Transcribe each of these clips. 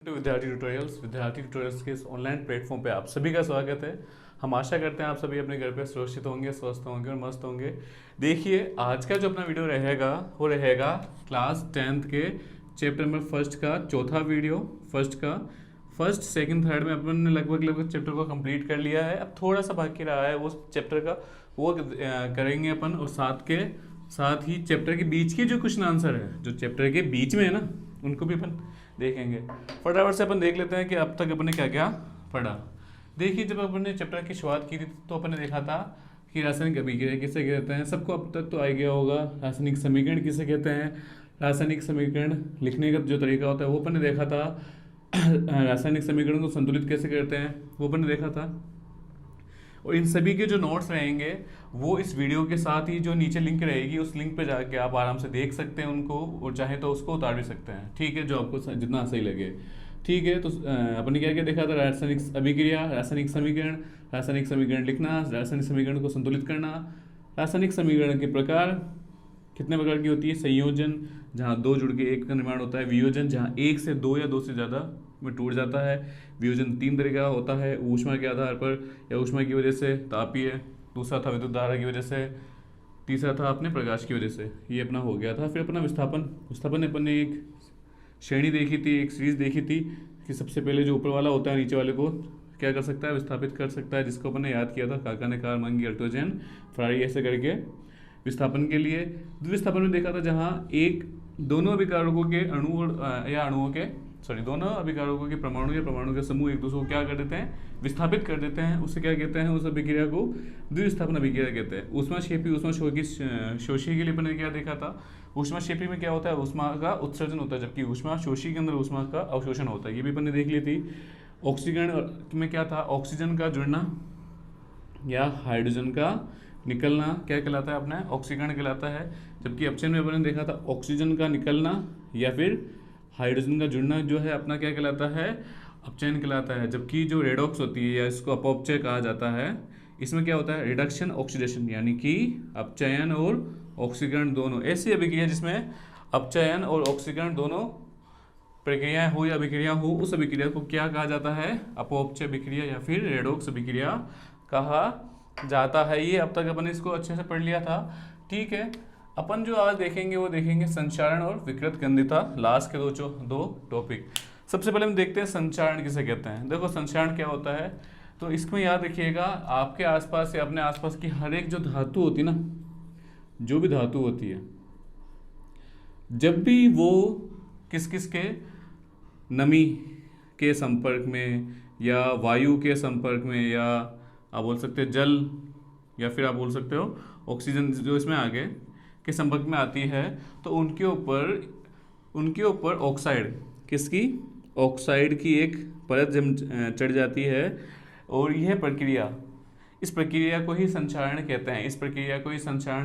विद्यार्थी ट्यूटोरियल्स के इस ऑनलाइन प्लेटफॉर्म पे आप सभी का स्वागत है। हम आशा करते हैं आप सभी अपने घर पे सुरक्षित होंगे, स्वस्थ होंगे और मस्त होंगे। देखिए, आज का जो अपना वीडियो रहेगा वो रहेगा क्लास 10th के चैप्टर नंबर फर्स्ट का चौथा वीडियो। फर्स्ट सेकंड थर्ड में अपन ने लगभग चैप्टर को कंप्लीट कर लिया है। अब थोड़ा सा बाकी रहा है वो चैप्टर का, वो करेंगे अपन। और साथ ही चैप्टर के बीच के जो क्वेश्चन आंसर है, जो चैप्टर के बीच में है ना, उनको भी अपन देखेंगे। फटाफट से अपन देख लेते हैं कि अब तक अपन ने क्या क्या पढ़ा। देखिए, जब अपन ने चैप्टर की शुरुआत की थी तो अपन ने देखा था कि रासायनिक अभिक्रिया किसे कहते हैं। सबको अब तक तो आ गया होगा। रासायनिक समीकरण किसे कहते हैं, रासायनिक समीकरण लिखने का जो तरीका होता है वो अपन ने देखा था। रासायनिक समीकरण को संतुलित कैसे करते हैं वो अपन ने देखा था। और इन सभी के जो नोट्स रहेंगे वो इस वीडियो के साथ ही जो नीचे लिंक रहेगी उस लिंक पे जाके आप आराम से देख सकते हैं उनको, और चाहे तो उसको उतार भी सकते हैं। ठीक है, जो आपको जितना सही लगे। ठीक है, तो अपन ने क्या क्या देखा था। रासायनिक अभिक्रिया, रासायनिक समीकरण लिखना, रासायनिक समीकरण को संतुलित करना, रासायनिक समीकरण के प्रकार कितने प्रकार की होती है। संयोजन, जहाँ दो जुड़ के एक का निर्माण होता है। वियोजन, जहाँ एक से दो या दो से ज़्यादा में टूट जाता है। वियोजन तीन तरह का होता है, ऊष्मा के आधार पर या ऊष्मा की वजह से, तापीय, दूसरा था विद्युत धारा की वजह से, तीसरा था अपने प्रकाश की वजह से। ये अपना हो गया था। फिर अपना विस्थापन में अपन ने एक श्रेणी देखी थी, एक सीरीज देखी थी कि सबसे पहले जो ऊपर वाला होता है नीचे वाले को क्या कर सकता है, विस्थापित कर सकता है, जिसको अपन ने याद किया था काकानेकार, मंगी, अल्टोजेन, फरारी, ऐसे करके विस्थापन के लिए। विस्थापन में देखा था जहाँ दोनों अभिकारकों के दोनों अभिकारकों के परमाणु या परमाणु के समूह एक दूसरे को क्या कर देते हैं, विस्थापित कर देते हैं। उसे क्या कहते हैं, उस अभिक्रिया को द्विविस्थापन अभिक्रिया कहते हैं। ऊष्माक्षेपी, ऊष्माशोषी के लिए अपन ने क्या देखा था। ऊष्माक्षेपी में क्या होता है, ऊष्मा का उत्सर्जन होता है, जबकि ऊष्माशोषी के अंदर ऊष्मा का अवशोषण होता है। ये भी अपन ने देख ली थी। ऑक्सीकरण में क्या था, ऑक्सीजन का जुड़ना या हाइड्रोजन का निकलना क्या कहलाता है, अपना ऑक्सीकरण कहलाता है। जबकि अपचयन में अपन ने देखा था ऑक्सीजन का निकलना या फिर हाइड्रोजन का जुड़ना जो है अपना क्या कहलाता है, अपचयन कहलाता है। जबकि जो रेडॉक्स होती है या इसको अपव्यय कहा जाता है, इसमें क्या होता है, रिडक्शन ऑक्सीडेशन, यानी कि अपचयन और ऑक्सीकरण दोनों। ऐसी अभिक्रिया जिसमें अपचयन और ऑक्सीकरण दोनों प्रक्रियाएं हो या अभिक्रिया हो, उस अभिक्रिया को क्या कहा जाता है, अपव्यय अभिक्रिया या फिर रेडॉक्स अभिक्रिया कहा जाता है। ये अब तक अपन इसको अच्छे से पढ़ लिया था। ठीक है, अपन जो आज देखेंगे वो देखेंगे संचारण और विकृत गंधिता, लास्ट के दो टॉपिक। सबसे पहले हम देखते हैं संचारण किसे कहते हैं। देखो, संचारण क्या होता है, तो इसमें याद रखिएगा आपके आसपास या अपने आसपास की हर एक जो धातु होती है ना, जो भी धातु होती है, जब भी वो किस किस के, नमी के संपर्क में या वायु के संपर्क में, या आप बोल सकते हो जल, या फिर आप बोल सकते हो ऑक्सीजन जो इसमें आगे के संपर्क में आती है, तो उनके ऊपर ऑक्साइड, किसकी, ऑक्साइड की एक परत चढ़ जाती है। और इस प्रक्रिया को ही संचारण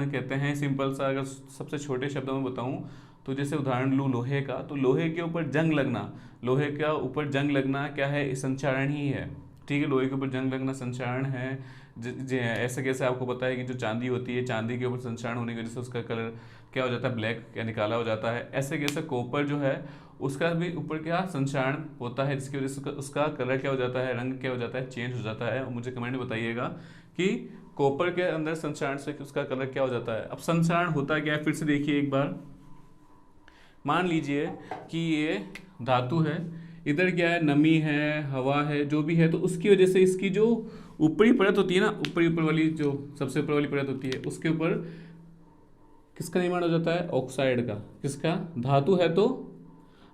कहते हैं। सिंपल सा अगर सबसे छोटे शब्दों में बताऊं तो जैसे उदाहरण लूँ लोहे का, तो लोहे के ऊपर जंग लगना क्या है, संचारण ही है। ठीक है, लोहे के ऊपर जंग लगना संचारण है। ऐसे कैसे आपको पता है कि जो चांदी होती है, चांदी के ऊपर संचारण होने की वजह से उसका कलर क्या हो जाता है, ब्लैक या निकाला हो जाता है। ऐसे कैसे कॉपर जो है उसका भी ऊपर क्या संचारण होता है, जिसकी वजह से उसका कलर क्या हो जाता है, रंग क्या हो जाता है, चेंज हो जाता है। और मुझे कमेंट में बताइएगा कि कॉपर के अंदर संचारण से उसका कलर क्या हो जाता है। अब संचारण होता क्या है, फिर से देखिए एक बार। मान लीजिए कि ये धातु है, इधर क्या है, नमी है, हवा है, जो भी है, तो उसकी वजह से इसकी जो ऊपरी परत होती है ना, ऊपर वाली जो सबसे ऊपर वाली परत होती है, उसके ऊपर किसका निर्माण हो जाता है, ऑक्साइड का। किसका, धातु है तो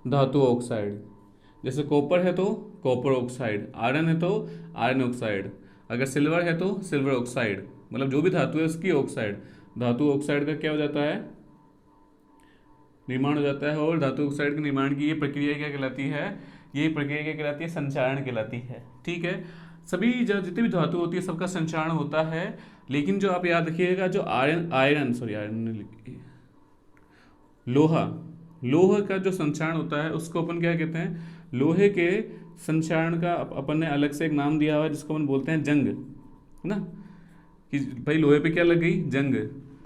धातु ऑक्साइड। जैसे कॉपर है तो कॉपर ऑक्साइड, आयरन है तो आयरन ऑक्साइड, अगर सिल्वर है तो सिल्वर ऑक्साइड, मतलब जो भी धातु है उसकी ऑक्साइड, धातु ऑक्साइड का क्या हो जाता है, निर्माण हो जाता है। और धातु ऑक्साइड के निर्माण की ये प्रक्रिया क्या कहलाती है, ये प्रक्रिया क्या कहलाती है, संचारण कहलाती है। ठीक है, सभी जो जितनी भी धातु होती है सबका संचारण होता है। लेकिन जो आप याद रखिएगा, जो लोहा का जो संचारण होता है उसको अपन क्या कहते हैं, लोहे के संचारण का अपन ने अलग से एक नाम दिया हुआ है जिसको अपन बोलते हैं जंग, है ना। कि भाई लोहे पे क्या लग गई, जंग।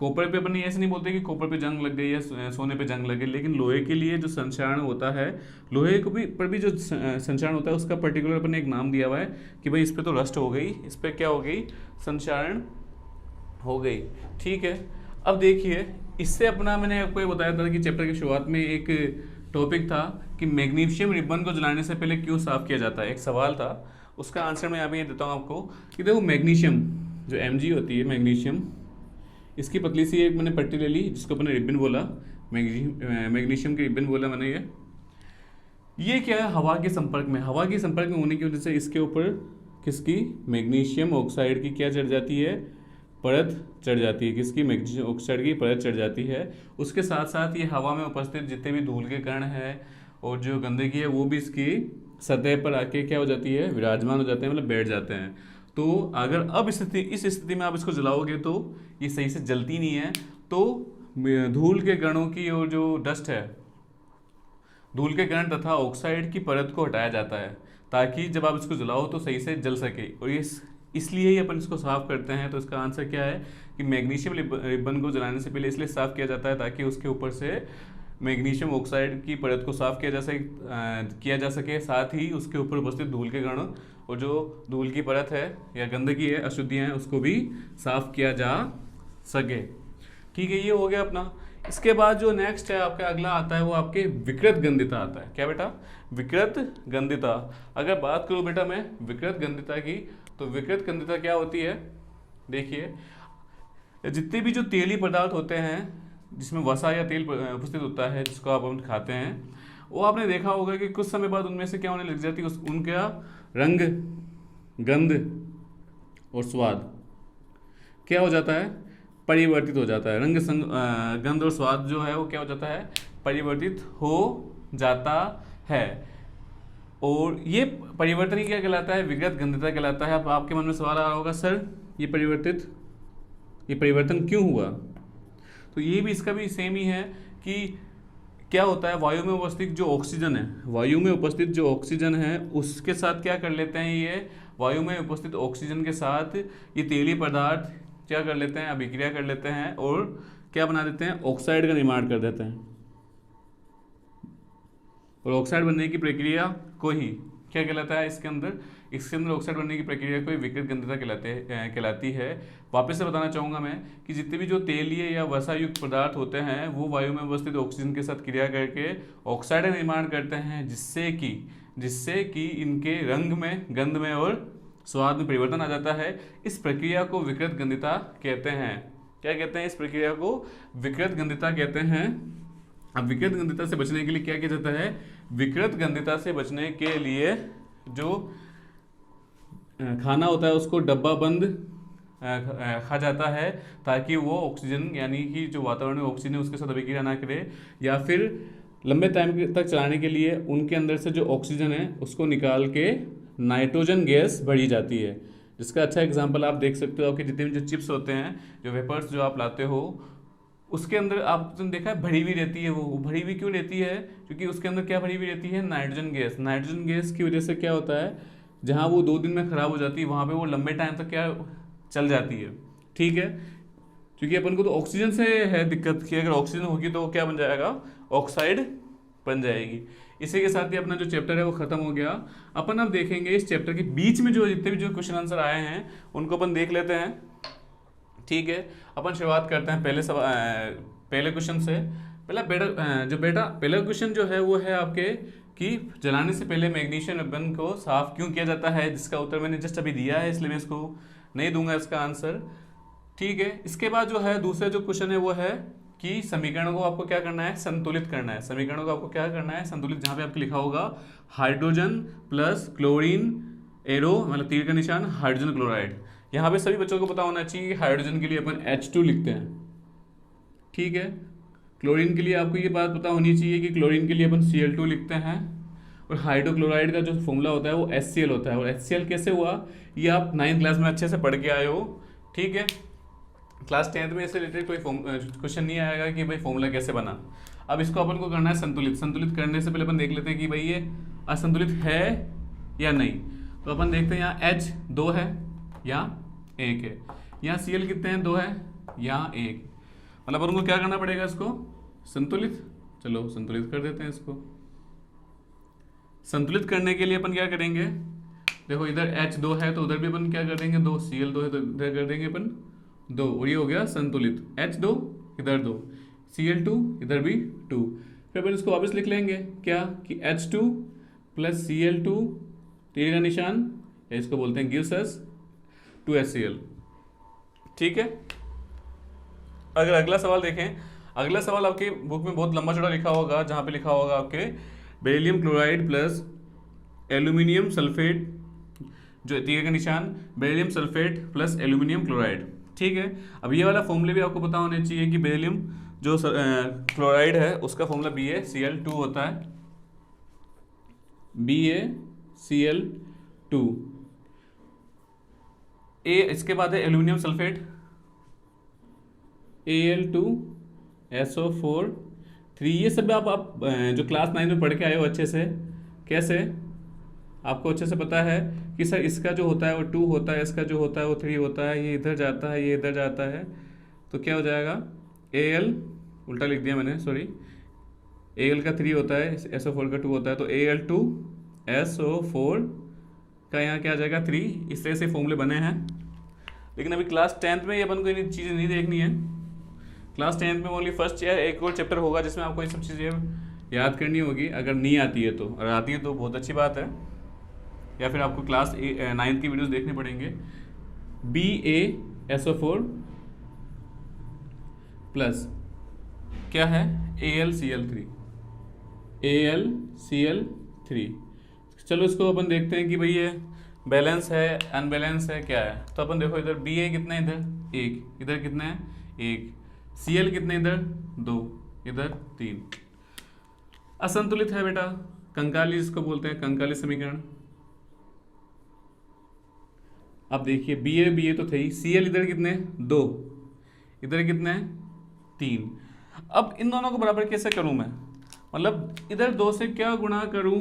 कॉपर पे अपन ऐसे नहीं बोलते कि कॉपर पे जंग लग गई या सोने पे जंग लग गई, लेकिन लोहे के लिए जो संक्षारण होता है, लोहे को भी पर भी जो संक्षारण होता है उसका पर्टिकुलर अपन ने एक नाम दिया हुआ है कि भाई इस पे तो रस्ट हो गई, इस पे क्या हो गई, संक्षारण हो गई। ठीक है, अब देखिए इससे अपना मैंने आपको ये बताया था कि चैप्टर की शुरुआत में एक टॉपिक था कि मैग्नीशियम रिबन को जलाने से पहले क्यों साफ किया जाता है, एक सवाल था, उसका आंसर मैं यहाँ पे देता हूँ आपको कि देखो मैग्नीशियम जो Mg होती है, मैग्नीशियम, इसकी पतली सी एक मैंने पट्टी ले ली जिसको अपने रिबन बोला, मैग्नीशियम की रिबन बोला मैंने। ये क्या है, हवा के संपर्क में, हवा के संपर्क में होने की वजह से इसके ऊपर किसकी, मैग्नीशियम ऑक्साइड की क्या चढ़ जाती है, परत चढ़ जाती है, किसकी, मैग्नीशियम ऑक्साइड की परत चढ़ जाती है। उसके साथ साथ ये हवा में उपस्थित जितने भी धूल के कण हैं और जो गंदगी है वो भी इसकी सतह पर आके क्या हो जाती है, विराजमान हो जाते हैं, मतलब बैठ जाते हैं। तो अगर अब इस स्थिति में आप इसको जलाओगे तो ये सही से जलती नहीं है, तो धूल के कणों की और जो डस्ट है, धूल के कण तथा ऑक्साइड की परत को हटाया जाता है ताकि जब आप इसको जलाओ तो सही से जल सके, और इसलिए ही अपन इसको साफ करते हैं। तो इसका आंसर क्या है कि मैग्नीशियम रिबन को जलाने से पहले इसलिए साफ किया जाता है ताकि उसके ऊपर से मैग्नीशियम ऑक्साइड की परत को साफ किया जा सके, साथ ही उसके ऊपर उपस्थित धूल के कण और जो धूल की परत है या गंदगी है, अशुद्धियाँ हैं, उसको भी साफ किया जा सके। ठीक है, ये हो गया अपना। इसके बाद जो नेक्स्ट है आपका अगला आता है वो आपके विकृत गंधिता आता है। क्या बेटा, विकृत गंधिता। अगर बात करूँ बेटा मैं विकृत गंधिता की, तो विकृत गंधिता क्या होती है, देखिए जितने भी जो तेली पदार्थ होते हैं जिसमें वसा या तेल उपस्थित होता है जिसको आप हम खाते हैं, वो आपने देखा होगा कि कुछ समय बाद उनमें से क्या होने लग जाती है, उनका रंग, गंध और स्वाद क्या हो जाता है, परिवर्तित हो जाता है। गंध और स्वाद जो है वो क्या हो जाता है, परिवर्तित हो जाता है। और ये परिवर्तन ही क्या कहलाता है, विकृत गंधिता कहलाता है। अब आपके मन में सवाल आ रहा होगा, सर ये परिवर्तन क्यों हुआ? तो ये भी इसका भी सेम ही है कि क्या होता है, वायु में उपस्थित जो ऑक्सीजन है उसके साथ क्या कर लेते हैं, ये वायु में उपस्थित ऑक्सीजन के साथ ये तेलीय पदार्थ क्या कर लेते हैं, अभिक्रिया कर लेते हैं और क्या बना देते हैं, ऑक्साइड का निर्माण कर देते हैं। और ऑक्साइड बनने की प्रक्रिया को ही क्या कहलाता है, इसके अंदर ऑक्साइड बनने की प्रक्रिया को ही विकृत गंधिता कहलाती है। वापस से बताना चाहूँगा मैं कि जितने भी जो तेलीय या वसा युक्त पदार्थ होते हैं वो वायु में उपस्थित ऑक्सीजन के साथ क्रिया करके ऑक्साइड का निर्माण करते हैं, जिससे कि इनके रंग में, गंध में और स्वाद में परिवर्तन आ जाता है। इस प्रक्रिया को विकृत गंधिता कहते हैं। क्या कहते हैं, इस प्रक्रिया को विकृत गंधिता कहते हैं। अब विकृत गंधिता से बचने के लिए क्या किया जाता है, विकृत गंधिता से बचने के लिए जो खाना होता है उसको डब्बा बंद खा जाता है ताकि वो ऑक्सीजन यानी कि जो वातावरण में ऑक्सीजन है उसके साथ अभिक्रिया ना करे, या फिर लंबे टाइम तक चलाने के लिए उनके अंदर से जो ऑक्सीजन है उसको निकाल के नाइट्रोजन गैस भरी जाती है। जिसका अच्छा एग्जांपल आप देख सकते हो, आपके जितने भी जो चिप्स होते हैं, जो वेपर्स जो आप लाते हो, उसके अंदर आपने देखा है भरी हुई रहती है। वो भरी हुई क्यों रहती है, क्योंकि उसके अंदर क्या भरी हुई रहती है, नाइट्रोजन गैस। नाइट्रोजन गैस की वजह से क्या होता है, जहाँ वो 2 दिन में खराब हो जाती है वहाँ पे वो लंबे टाइम तक क्या चल जाती है। ठीक है, क्योंकि अपन को तो ऑक्सीजन से है दिक्कत कि अगर ऑक्सीजन होगी तो वो क्या बन जाएगा, ऑक्साइड बन जाएगी। इसी के साथ ही अपना जो चैप्टर है वो खत्म हो गया। अपन अब देखेंगे इस चैप्टर के बीच में जो जितने भी जो क्वेश्चन आंसर आए हैं उनको अपन देख लेते हैं। ठीक है, अपन शुरुआत करते हैं पहले क्वेश्चन से। पहला क्वेश्चन जो है वो है आपके कि जलाने से पहले मैग्नीशियम रिबन को साफ क्यों किया जाता है, जिसका उत्तर मैंने जस्ट अभी दिया है, इसलिए मैं इसको नहीं दूंगा इसका आंसर। ठीक है, इसके बाद जो है दूसरा जो क्वेश्चन है वो है कि समीकरणों को आपको क्या करना है, संतुलित करना है। समीकरणों को आपको क्या करना है, संतुलित। जहाँ पे आपको लिखा होगा हाइड्रोजन प्लस क्लोरीन एरो, मतलब तीर का निशान, हाइड्रोजन क्लोराइड। यहाँ पे सभी बच्चों को पता होना चाहिए कि हाइड्रोजन के लिए अपन H2 लिखते हैं। ठीक है, क्लोरीन के लिए आपको ये बात पता होनी चाहिए कि क्लोरीन के लिए अपन Cl2 लिखते हैं, और हाइड्रोक्लोराइड का जो फॉर्मूला होता है वो HCl होता है। और HCl कैसे हुआ ये आप 9th क्लास में अच्छे से पढ़ के आए हो। ठीक है, क्लास 10th में इससे रिलेटेड कोई क्वेश्चन नहीं आएगा कि भाई फॉर्मूला कैसे बना। अब इसको अपन को करना है संतुलित। संतुलित करने से पहले अपन देख लेते हैं कि भाई ये असंतुलित है या नहीं। तो अपन देखते हैं यहाँ H 2 है या 1 है, यहाँ Cl कितने हैं, 2 है, यहाँ 1। मतलब अपन को क्या करना पड़ेगा इसको, संतुलित। चलो संतुलित कर देते हैं इसको। संतुलित करने के लिए अपन क्या करेंगे, देखो इधर H2 है तो उधर भी अपन क्या कर देंगे 2, Cl2 है तो इधर कर देंगे अपन 2, और ये हो गया संतुलित। H2 इधर 2, Cl2 इधर भी 2। फिर अपन इसको वापस लिख लेंगे क्या कि H2 प्लस Cl2 तीर का निशान, इसको बोलते हैं गिव्स अस 2HCl। ठीक है। अगर अगला सवाल देखें, अगला सवाल आपके बुक में बहुत लंबा चौड़ा लिखा होगा, जहाँ पे लिखा होगा आपके beryllium chloride plus aluminium sulphate, जो तीर का निशान beryllium sulphate plus aluminium chloride. ठीक है। अब ये वाला फॉर्मूले भी आपको पता होने चाहिए कि बेरिलियम जो क्लोराइड है उसका फॉर्मूला BaCl2 होता है, BaCl2। इसके बाद है एल्यूमिनियम सल्फेट Al2SO4 3। ये सब आप जो क्लास 9 में पढ़ के आए हो अच्छे से, कैसे आपको अच्छे से पता है कि सर इसका जो होता है वो 2 होता है, इसका जो होता है वो 3 होता है, ये इधर जाता है, ये इधर जाता है, तो क्या हो जाएगा Al, उल्टा लिख दिया मैंने, सॉरी, Al का 3 होता है, SO4 का 2 होता है, तो Al2SO4 का यहाँ क्या आ जाएगा 3। इस तरह से फॉर्मूले बने हैं। लेकिन अभी क्लास 10th में ये अपन को ये चीज़ें नहीं देखनी है। क्लास 10th में ओनली फर्स्ट एक और चैप्टर होगा जिसमें आपको ये सब चीज़ें याद करनी होगी, अगर नहीं आती है तो। अगर आती है तो बहुत अच्छी बात है, या फिर आपको क्लास 9th की वीडियोस देखने पड़ेंगे। BaSO4 प्लस क्या है AlCl3। चलो इसको अपन देखते हैं कि भाई ये बैलेंस है अनबैलेंस है क्या है। तो अपन देखो इधर Ba कितना है, इधर 1, इधर कितना है 1, Cl कितने इधर 2, इधर 3। असंतुलित है बेटा, कंकाली इसको बोलते हैं, कंकाली समीकरण। अब देखिए Ba तो थे ही, Cl इधर कितने 2, इधर कितने 3। अब इन दोनों को बराबर कैसे करूं मैं, मतलब इधर 2 से क्या गुणा करूं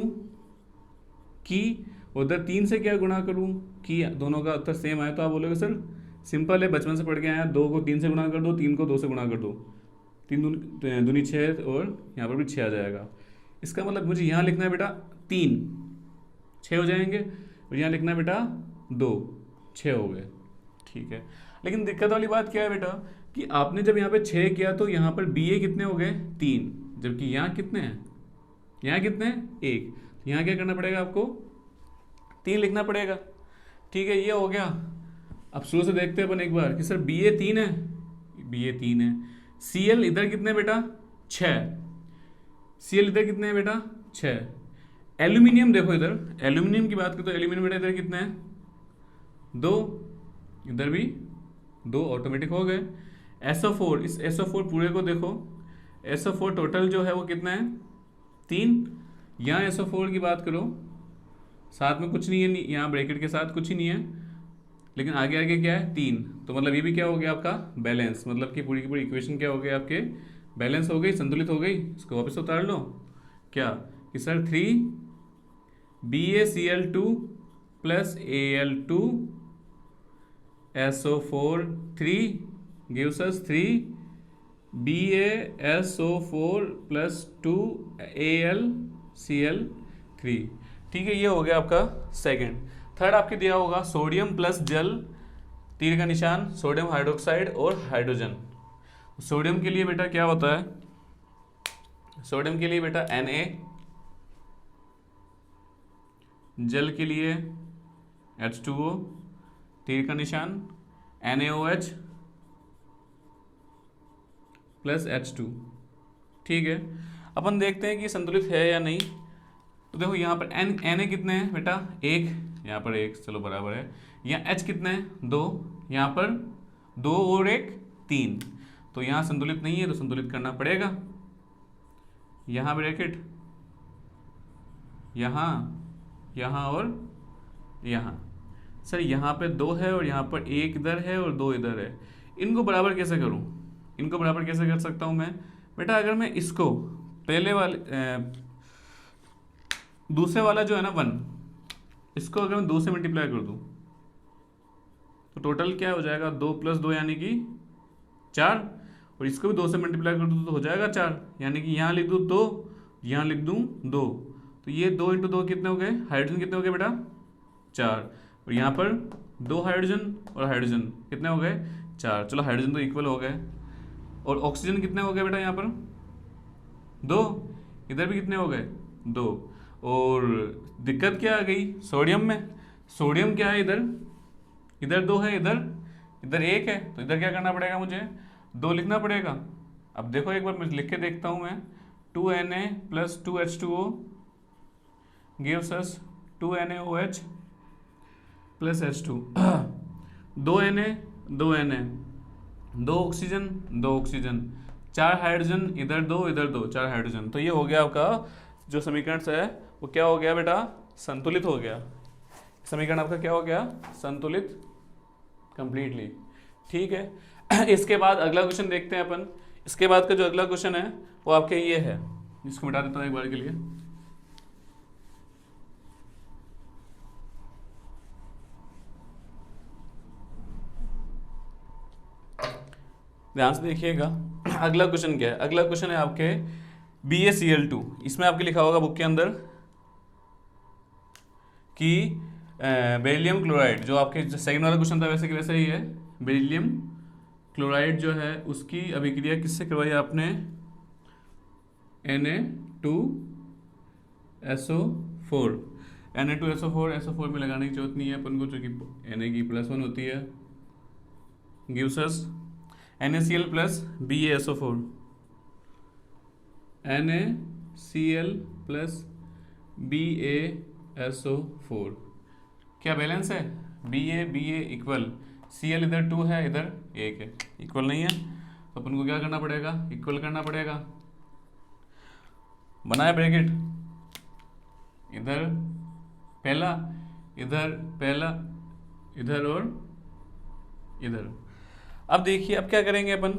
कि उधर 3 से क्या गुणा करूं कि दोनों का उत्तर सेम आए। तो आप बोलोगे सर सिंपल है, बचपन से पढ़ के आया, 2 को 3 से गुणा कर दो, 3 को 2 से गुणा कर दो, 3 दूनी 6 और यहाँ पर भी 6 आ जाएगा। इसका मतलब मुझे यहाँ लिखना है बेटा 3, 6 हो जाएंगे, और यहाँ लिखना है बेटा 2, 6 हो गए। ठीक है। लेकिन दिक्कत वाली बात क्या है बेटा कि आपने जब यहाँ पे 6 किया तो यहाँ पर Ba कितने हो गए 3, जबकि यहाँ कितने हैं, यहाँ कितने हैं 1। यहाँ क्या करना पड़ेगा आपको 3 लिखना पड़ेगा। ठीक है, ये हो गया। अब शुरू से देखते हैं अपन एक बार कि सर Ba 3 है, Ba 3 है, Cl इधर कितने बेटा 6, Cl इधर कितने हैं बेटा 6। एल्यूमिनियम देखो इधर, एल्यूमिनियम की बात करें तो एल्यूमिनियम बेटा इधर कितने हैं 2, इधर भी 2, ऑटोमेटिक हो गए। SO4, इस SO4 पूरे को देखो, SO4 टोटल जो है वो कितना है 3। यहाँ SO4 की बात करो, साथ में कुछ नहीं है, यहाँ ब्रैकेट के साथ कुछ ही नहीं है, लेकिन आगे आगे क्या है 3। तो मतलब ये भी क्या हो गया आपका बैलेंस, मतलब कि पूरी की पूरी इक्वेशन क्या हो गई आपके बैलेंस हो गई, संतुलित हो गई। इसको वापस उतार लो क्या कि sir 3 BaCl2 plus Al2SO4 3 gives us 3 BaSO4 plus 2 AlCl3। ठीक है, ये हो गया आपका सेकंड। थर्ड आपके दिया होगा सोडियम प्लस जल, तीर का निशान, सोडियम हाइड्रोक्साइड और हाइड्रोजन। सोडियम के लिए बेटा क्या होता है, सोडियम के लिए बेटा Na, जल के लिए H2O, तीर का निशान NaOH प्लस H2। ठीक है, अपन देखते हैं कि संतुलित है या नहीं। तो देखो यहाँ पर Na कितने हैं बेटा 1, यहाँ पर 1, चलो बराबर है। यहाँ H कितने हैं 2, यहाँ पर 2 और 1 3, तो यहाँ संतुलित नहीं है, तो संतुलित करना पड़ेगा। यहाँ ब्रैकेट, यहाँ, यहाँ और यहाँ। सर यहाँ पे 2 है और यहाँ पर 1 इधर है और 2 इधर है, इनको बराबर कैसे करूँ, इनको बराबर कैसे कर सकता हूँ मैं बेटा। अगर मैं इसको पहले वाले दूसरे वाला जो है ना 1, इसको अगर मैं 2 से मल्टीप्लाई कर दूँ तो टोटल क्या हो जाएगा 2 + 2 यानी कि 4, और इसको भी 2 से मल्टीप्लाई कर दूँ तो हो जाएगा 4, यानी कि यहाँ लिख दूँ 2, यहाँ लिख दूँ 2, तो ये 2 × 2 कितने हो गए, हाइड्रोजन कितने हो गए बेटा 4, और यहाँ पर 2 हाइड्रोजन और हाइड्रोजन कितने हो गए 4, चलो हाइड्रोजन तो इक्वल हो गए। और ऑक्सीजन कितने हो गए बेटा यहाँ पर 2, इधर भी कितने हो गए 2। और दिक्कत क्या आ गई सोडियम में, सोडियम क्या है इधर 2 है, इधर 1 है, तो इधर क्या करना पड़ेगा मुझे 2 लिखना पड़ेगा। अब देखो एक बार मैं लिख के देखता हूँ मैं, 2Na + 2H2O gives us 2NaOH + H2 2Na 2 oxygen 2 oxygen, 4 hydrogen, इधर 2 4 हाइड्रोजन, तो ये हो गया आपका जो समीकरण है वो क्या हो गया बेटा संतुलित हो गया। समीकरण आपका क्या हो गया संतुलित कंप्लीटली। ठीक है इसके बाद अगला क्वेश्चन देखते हैं अपन। इसके बाद का जो अगला क्वेश्चन है वो आपके ये है, इसको मिटा देता हूँ एक बार के लिए। ध्यान से देखिएगा अगला क्वेश्चन क्या है। अगला क्वेश्चन है आपके BaCl2। इसमें आपके लिखा होगा बुक के अंदर कि बेरिलियम क्लोराइड, जो आपके सेकंड वाला क्वेश्चन था वैसे कि वैसे ही है, बेरिलियम क्लोराइड जो है उसकी अभिक्रिया किससे करवाई आपने Na2SO4। Na2SO4 SO4 में लगाने की जरूरत नहीं है अपन को, जो कि Na की +1 होती है, gives us NaCl + BaSO4, NaCl + BaSO4 क्या बैलेंस है BA इक्वल, Cl इधर 2 है इधर 1 है, इक्वल नहीं है तो अपन को क्या करना पड़ेगा इक्वल करना पड़ेगा। बनाए ब्रैकेट, इधर पहला इधर और इधर। अब देखिए अब क्या करेंगे अपन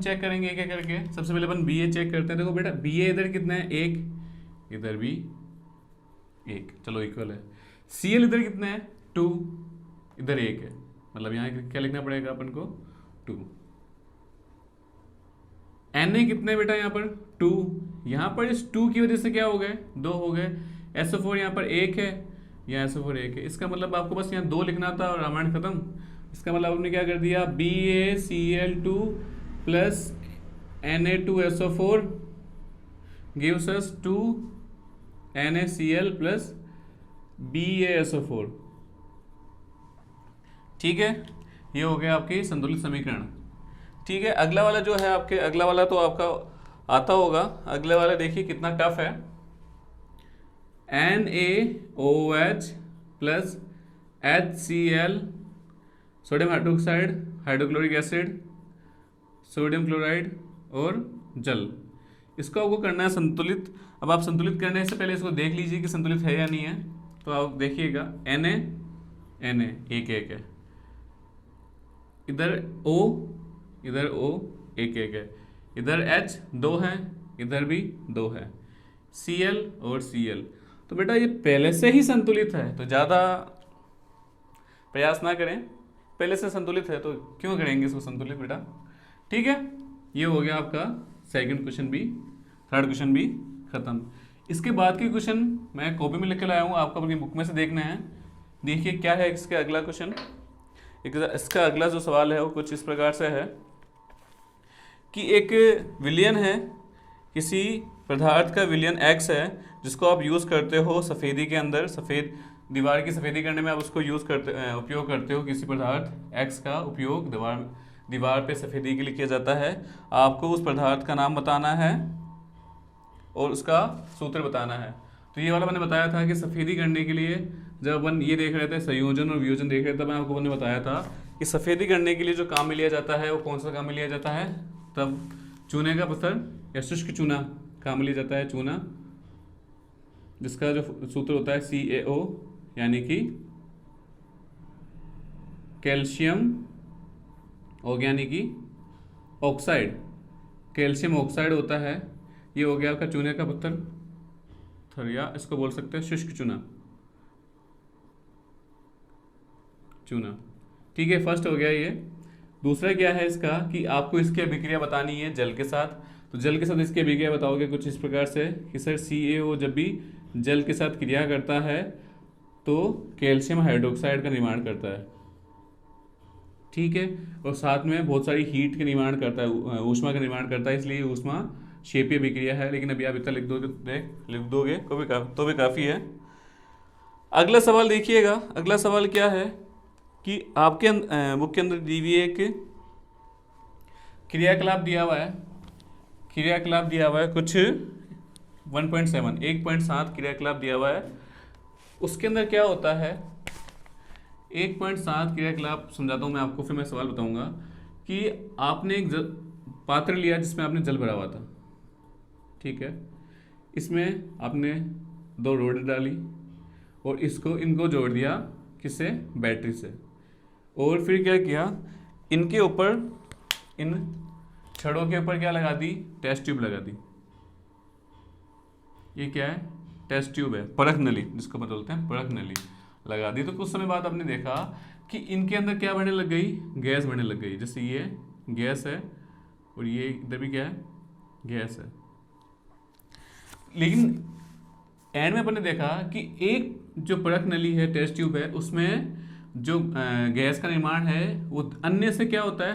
चेक करेंगे क्या करके। सबसे पहले अपन BA चेक करते हैं। देखो बेटा BA इधर कितना है 1, इधर भी 1, चलो इक्वल है। Cl इधर कितना है 2, इधर 1 है, मतलब यहाँ क्या लिखना पड़ेगा अपन को 2। Na कितने बेटा यहाँ पर 2, यहाँ पर इस 2 की वजह से क्या हो गए 2 हो गए। SO4 यहाँ पर 1 है, यहाँ SO4 1 है, इसका मतलब आपको बस यहाँ 2 लिखना था और रामायण खत्म। इसका मतलब आपने क्या कर दिया BaCl2 + Na2SO4 gives us 2 NaCl + BaSO4। ठीक है ये हो गया आपकी संतुलित समीकरण। ठीक है अगला वाला जो है आपके, अगला वाला तो आपका आता होगा। अगले वाला देखिए कितना टफ है। NaOH + HCl, sodium hydroxide, hydrochloric acid, sodium chloride और जल, इसको आपको करना है संतुलित। अब आप संतुलित करने से पहले इसको देख लीजिए कि संतुलित है या नहीं है। तो आप देखिएगा Na 1 है, इधर O 1 है, इधर H 2 है, इधर भी 2 है, Cl और Cl। तो बेटा ये पहले से ही संतुलित है, तो ज़्यादा प्रयास ना करें, पहले से संतुलित है तो क्यों करेंगे इसको संतुलित बेटा। ठीक है ये हो गया आपका सेकंड क्वेश्चन भी, थर्ड क्वेश्चन भी खत्म। इसके बाद के क्वेश्चन मैं कॉपी में लिख के लाया हूँ, आपको अपनी बुक में से देखना है। देखिए क्या है इसका अगला क्वेश्चन। इसका अगला जो सवाल है वो कुछ इस प्रकार से है कि एक विलयन है, किसी पदार्थ का विलयन X है जिसको आप यूज़ करते हो सफ़ेदी के अंदर, सफ़ेद दीवार की सफ़ेदी करने में आप उसको उपयोग करते हो। किसी पदार्थ X का उपयोग दीवार पे सफ़ेदी के लिए किया जाता है। आपको उस पदार्थ का नाम बताना है और उसका सूत्र बताना है। तो ये वाला मैंने बताया था कि सफ़ेदी करने के लिए जब अपन ये देख रहे थे संयोजन और वियोजन देख रहे थे, तब मैं आपको मैंने बताया था कि सफ़ेदी करने के लिए जो काम में लिया जाता है वो कौन सा काम में लिया जाता है, तब चूने का पत्थर या शुष्क चूना काम में लिया जाता है। चूना जिसका जो सूत्र होता है CaO, यानी कि calcium organic oxide, calcium oxide होता है। ये हो गया आपका चूने का पत्थर, या इसको बोल सकते हैं शुष्क चूना। ठीक है फर्स्ट हो गया ये। दूसरा क्या है इसका कि आपको इसकी अभिक्रिया बतानी है जल के साथ। तो जल के साथ इसकी अभिक्रिया बताओगे कुछ इस प्रकार से कि सर CaO जब भी जल के साथ क्रिया करता है तो कैल्शियम हाइड्रोक्साइड का निर्माण करता है, ठीक है, और साथ में बहुत सारी हीट का निर्माण करता है, ऊष्मा का निर्माण करता है, इसलिए ऊष्मा क्षेपीय अभिक्रिया है। लेकिन अभी आप इतना लिख दोगे तो भी काफ़ी है। अगला सवाल देखिएगा, अगला सवाल क्या है कि आपके बुक के अंदर दी हुई एक क्रियाकलाप दिया हुआ है, क्रियाकलाप दिया हुआ है कुछ 1.7 क्रियाकलाप दिया हुआ है। उसके अंदर क्या होता है, 1.7 क्रियाकलाप समझाता हूँ मैं आपको, फिर मैं सवाल बताऊंगा कि आपने एक पात्र लिया जिसमें आपने जल भरा हुआ था, ठीक है, इसमें आपने 2 रोड डाली और इनको जोड़ दिया किससे, बैटरी से, और फिर क्या किया, इनके ऊपर, इन छड़ों के ऊपर क्या लगा दी, टेस्ट ट्यूब लगा दी। ये क्या है, टेस्ट ट्यूब है, परख नली जिसको बोलते हैं, परख नली लगा दी। तो कुछ समय बाद आपने देखा कि इनके अंदर क्या बढ़ने लग गई, गैस बढ़ने लग गई। जैसे ये गैस है और ये इधर भी क्या है, गैस है। लेकिन एंड में अपने देखा कि एक जो परख नली है, टेस्ट ट्यूब है, उसमें जो गैस का निर्माण है वो अन्य से क्या होता है,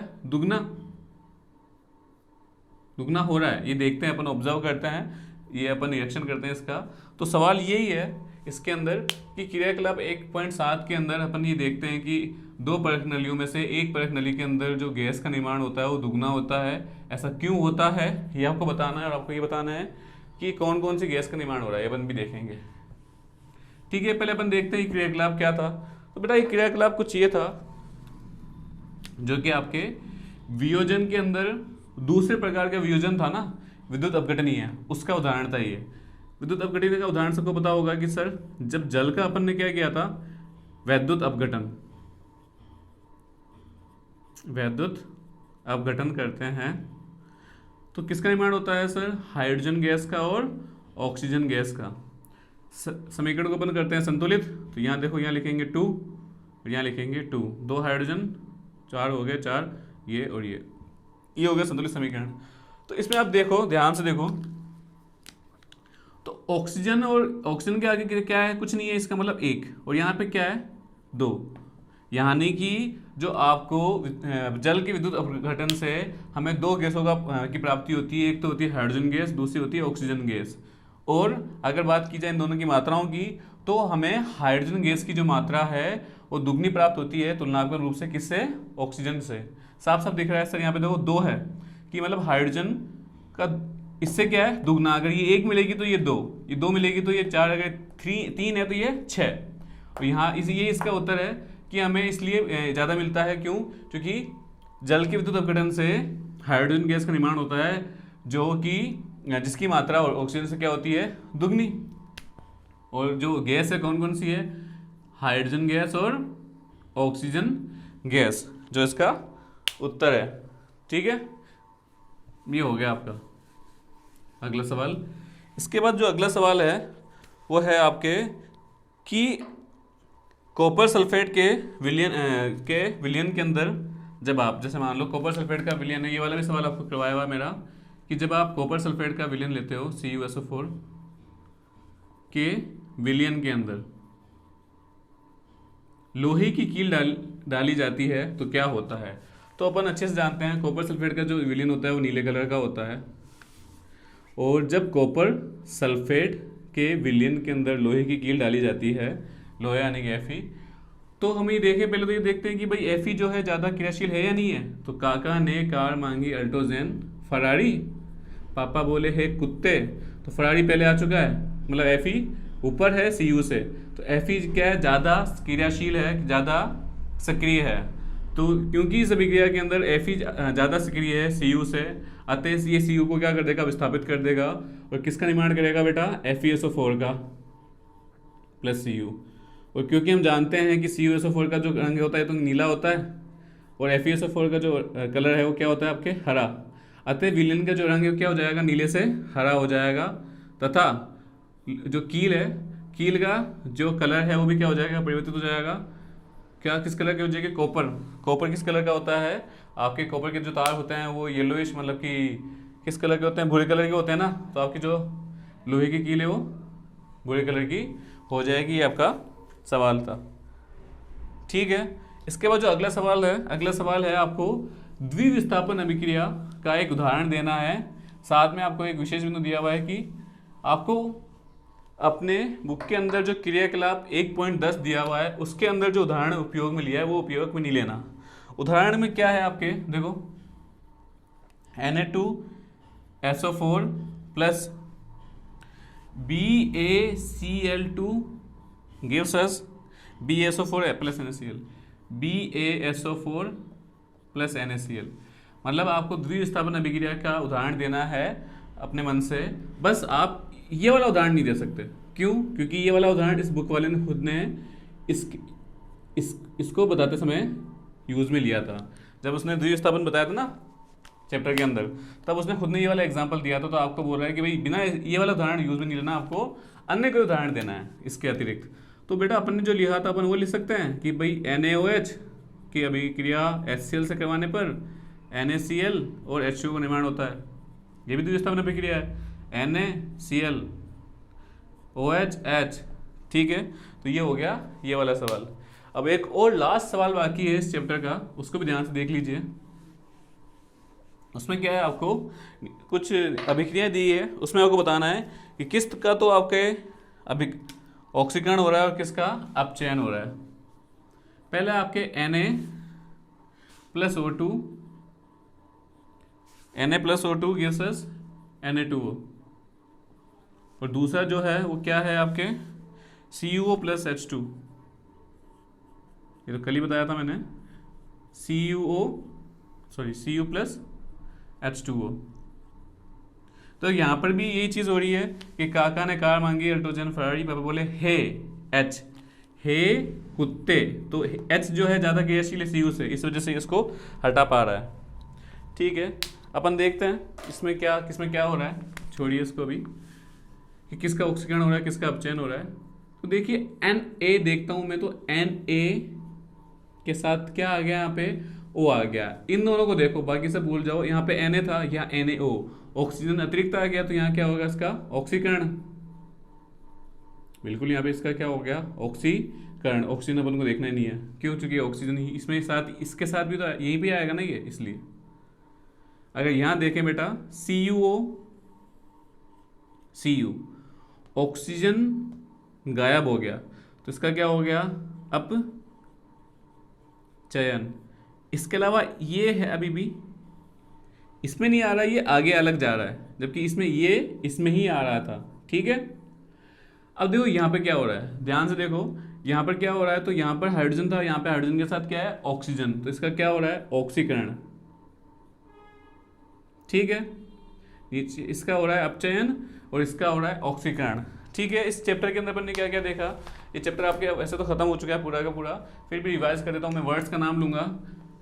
दुगना हो रहा है। ये देखते हैं अपन, ऑब्जर्व करते हैं, ये अपन निरीक्षण करते हैं इसका। तो सवाल यही है इसके अंदर कि क्रियाकलाप 1.7 के अंदर अपन ये देखते हैं कि 2 परख नलियों में से एक परख नली के अंदर जो गैस का निर्माण होता है वो दुगना होता है। ऐसा क्यों होता है ये आपको बताना है, और आपको ये बताना है कि कौन कौन सी गैस का निर्माण हो रहा है, ये अपन भी देखेंगे, ठीक है। पहले अपन देखते हैं क्रियाकलाप क्या था। तो बेटा ये क्रियाकलाप कुछ ये था जो कि आपके वियोजन के अंदर दूसरे प्रकार का वियोजन था ना, विद्युत अपघटनीय, उसका उदाहरण था ये। विद्युत अपघटनीय का उदाहरण सबको पता होगा कि सर जब जल का अपन ने क्या किया था, वैद्युत अपघटन करते हैं तो किसका निर्माण होता है सर, हाइड्रोजन गैस का और ऑक्सीजन गैस का। समीकरण को अपन करते हैं संतुलित। तो यहाँ देखो, यहाँ लिखेंगे 2 और यहाँ लिखेंगे 2, 2 हाइड्रोजन, 4 हो गए, 4 ये और ये हो गया संतुलित समीकरण। तो इसमें आप देखो, ध्यान से देखो, तो ऑक्सीजन और ऑक्सीजन के आगे क्या है, कुछ नहीं है, इसका मतलब 1, और यहाँ पे क्या है 2। यानी कि जो आपको जल के विद्युत अपघटन से हमें 2 गैसों की प्राप्ति होती है, एक तो होती है हाइड्रोजन गैस, दूसरी होती है ऑक्सीजन गैस। और अगर बात की जाए इन दोनों की मात्राओं की तो हमें हाइड्रोजन गैस की जो मात्रा है वो दुगनी प्राप्त होती है तुलनात्मक रूप से, किससे, ऑक्सीजन से। साफ साफ दिख रहा है सर, यहाँ पे देखो 2 है कि मतलब हाइड्रोजन का इससे क्या है, दुगना। अगर ये 1 मिलेगी तो ये 2, ये 2 मिलेगी तो ये 4, अगर 3 है तो ये 6। और यहाँ ये इसका उत्तर है कि हमें इसलिए ज़्यादा मिलता है, क्यों, क्योंकि जल के विद्युत अपघटन से हाइड्रोजन गैस का निर्माण होता है जो कि जिसकी मात्रा ऑक्सीजन से क्या होती है, दुगनी। और जो गैस है कौन कौन सी है, हाइड्रोजन गैस और ऑक्सीजन गैस, जो इसका उत्तर है, ठीक है। ये हो गया आपका अगला सवाल। इसके बाद जो अगला सवाल है वो है आपके कि कॉपर सल्फेट के विलयन के अंदर जब आप, जैसे मान लो कॉपर सल्फेट का विलयन है, ये वाला भी सवाल आपको करवाया हुआ मेरा, कि जब आप कॉपर सल्फेट का विलयन लेते हो CuSO4 के विलयन के अंदर लोहे की कील डाली जाती है तो क्या होता है। तो अपन अच्छे से जानते हैं कॉपर सल्फेट का जो विलयन होता है वो नीले कलर का होता है, और जब कॉपर सल्फेट के विलयन के अंदर लोहे की कील डाली जाती है, लोहे यानी कि Fe, तो हम ये देखें, पहले तो ये देखते हैं कि भाई Fe जो है ज़्यादा क्रियाशील है या नहीं है। तो काका ने कार मांगी अल्टोजेन फरारी, पापा बोले है कुत्ते, तो फरारी पहले आ चुका है, मतलब Fe ऊपर है Cu से, तो Fe क्या है, ज़्यादा क्रियाशील है, ज़्यादा सक्रिय है। तो क्योंकि इस अभिक्रिया के अंदर Fe ज़्यादा सक्रिय है Cu से, अतः ये Cu को क्या कर देगा, विस्थापित कर देगा, और किसका निर्माण करेगा बेटा, FeSO4 का प्लस Cu। और क्योंकि हम जानते हैं कि CuSO4 का जो रंग होता है तो नीला होता है, और FeSO4 का जो कलर है वो क्या होता है आपके, हरा, अतः विलयन का जो रंग है वो क्या हो जाएगा, नीले से हरा हो जाएगा, तथा जो कील है, कील का जो कलर है वो भी क्या हो जाएगा, परिवर्तित हो जाएगा, क्या किस कलर की हो जाएगी, कॉपर। कॉपर किस कलर का होता है, आपके कॉपर के जो तार होते हैं वो येलोइश मतलब कि किस कलर के होते हैं, भूरे कलर के होते हैं ना, तो आपकी जो लोहे की कील है वो भूरे कलर की हो जाएगी। ये आपका सवाल था, ठीक है। इसके बाद जो अगला सवाल है आपको द्विविस्थापन अभिक्रिया का एक उदाहरण देना है। साथ में आपको एक विशेष बिंदु दिया हुआ है कि आपको अपने बुक के अंदर जो क्रियाकलाप 1.10 दिया हुआ है उसके अंदर जो उदाहरण उपयोग में लिया है वो उपयोग में नहीं लेना। उदाहरण में क्या है आपके, देखो Na2SO4 plus BaCl2 gives us BaSO4 plus NaCl, BaSO4 plus NaCl। मतलब आपको द्विविस्थापन अभिक्रिया का उदाहरण देना है अपने मन से। बस आप ये वाला उदाहरण नहीं दे सकते, क्यों? क्योंकि ये वाला उदाहरण इस बुक वाले ने खुद ने इसको बताते समय यूज में लिया था। जब उसने द्विविस्थापन बताया था ना चैप्टर के अंदर, तब उसने खुद ने ये वाला एग्जांपल दिया था। तो आपको बोल रहा है कि भाई बिना ये वाला उदाहरण यूज में नहीं लेना, आपको अन्य कोई उदाहरण देना है इसके अतिरिक्त। तो बेटा अपन ने जो लिखा था अपन वो लिख सकते हैं कि भाई NaOH की अभिक्रिया HCl से करवाने पर NaCl और HCO का निर्माण होता है। ये भी द्विविस्थापन अभिक्रिया है, NaCl OH, ठीक है। तो ये हो गया ये वाला सवाल। अब एक और लास्ट सवाल बाकी है इस चैप्टर का, उसको भी ध्यान से देख लीजिए। उसमें क्या है, आपको कुछ अभिक्रिया दी है, उसमें आपको बताना है कि किस का तो आपके ऑक्सीकरण हो रहा है और किसका अपचयन हो रहा है। पहले आपके Na plus O2 gives us Na2O, और दूसरा जो है वो क्या है आपके CuO प्लस H2। ये तो कल ही बताया था मैंने, Cu प्लस H2O। तो यहाँ पर भी यही चीज़ हो रही है कि काका ने कार मांगी, अल्टोजन फरारी, पापा बोले हे H, हे कुत्ते। तो H जो है ज़्यादा क्रियाशील है Cu से, इस वजह से इसको हटा पा रहा है, ठीक है। अपन देखते हैं इसमें किसमें क्या हो रहा है, छोड़िए इसको भी कि किसका ऑक्सीकरण हो रहा है, किसका अपचयन हो रहा है। तो देखिए Na देखता हूँ मैं, तो Na के साथ क्या आ गया यहाँ पे, O आ गया। इन दोनों को देखो, बाकी सब भूल जाओ। यहाँ पे Na था, यहाँ NaO, ऑक्सीजन अतिरिक्त आ गया, तो यहाँ क्या होगा इसका ऑक्सीकरण। बिल्कुल यहाँ पे इसका क्या हो गया ऑक्सीकरण। ऑक्सीजन अपन को देखना ही नहीं है, क्यों? चूंकि ऑक्सीजन ही इसमें साथ, इसके साथ भी तो यही भी आएगा ना ये, इसलिए। अगर यहाँ देखें बेटा Cu ऑक्सीजन गायब हो गया, तो इसका क्या हो गया अपचयन। इसके अलावा ये है अभी भी इसमें नहीं आ रहा, ये आगे अलग जा रहा है, जबकि इसमें ये इसमें ही आ रहा था, ठीक है। अब देखो यहाँ पे क्या हो रहा है, ध्यान से देखो यहाँ पर क्या हो रहा है। तो यहाँ पर हाइड्रोजन था, यहाँ पे हाइड्रोजन के साथ क्या है ऑक्सीजन, तो इसका क्या हो रहा है ऑक्सीकरण, ठीक है। इसका हो रहा है अपचयन और इसका हो रहा है ऑक्सीकरण, ठीक है। इस चैप्टर के अंदर अपन ने क्या क्या देखा, ये चैप्टर आपके वैसे तो खत्म हो चुका है पूरा का पूरा, फिर भी रिवाइज कर देता हूँ मैं। वर्ड्स का नाम लूंगा।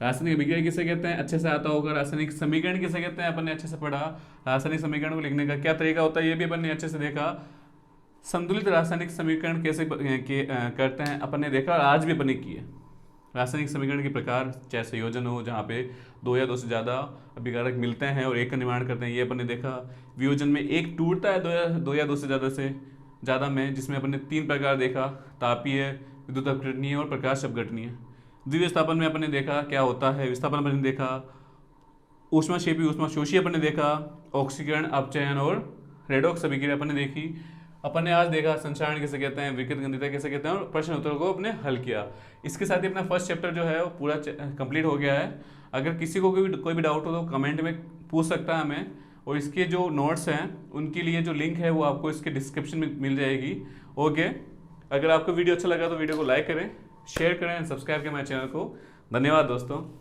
रासायनिक अभिक्रिया किसे कहते हैं, अच्छे से आता होगा। रासायनिक समीकरण किसे कहते हैं, अपन ने अच्छे से पढ़ा। रासायनिक समीकरण को लिखने का क्या तरीका होता है, ये भी अपन ने अच्छे से देखा। संतुलित रासायनिक समीकरण कैसे करते हैं अपन ने देखा, और आज भी अपन ने किए। रासायनिक समीकरण के प्रकार, चाहे संयोजन हो जहाँ पे दो या दो से ज़्यादा अभिकारक मिलते हैं और एक का निर्माण करते हैं, ये अपन ने देखा। वियोजन में एक टूटता है दो या दो से ज़्यादा में, जिसमें अपन ने 3 प्रकार देखा, तापीय, विद्युत अपघटनीय और प्रकाश अपघटनीय। द्विविस्थापन में अपन ने देखा क्या होता है, विस्थापन अपन ने देखा, ऊष्माक्षेपी ऊष्माशोषी अपन ने देखा, ऑक्सीकरण, अपचयन और रेडॉक्स अभिक्रिया अपन ने देखी। अपन ने आज देखा संचारण किसे कहते हैं, विकृत गंधिता किसे कहते हैं, और प्रश्न उत्तर को अपने हल किया। इसके साथ ही अपना फर्स्ट चैप्टर जो है वो पूरा कंप्लीट हो गया है। अगर किसी को कोई भी डाउट हो तो कमेंट में पूछ सकता है हमें, और इसके जो नोट्स हैं उनके लिए जो लिंक है वो आपको इसके डिस्क्रिप्शन में मिल जाएगी, ओके। अगर आपको वीडियो अच्छा लगा तो वीडियो को लाइक करें, शेयर करें, सब्सक्राइब करें मेरे चैनल को। धन्यवाद दोस्तों।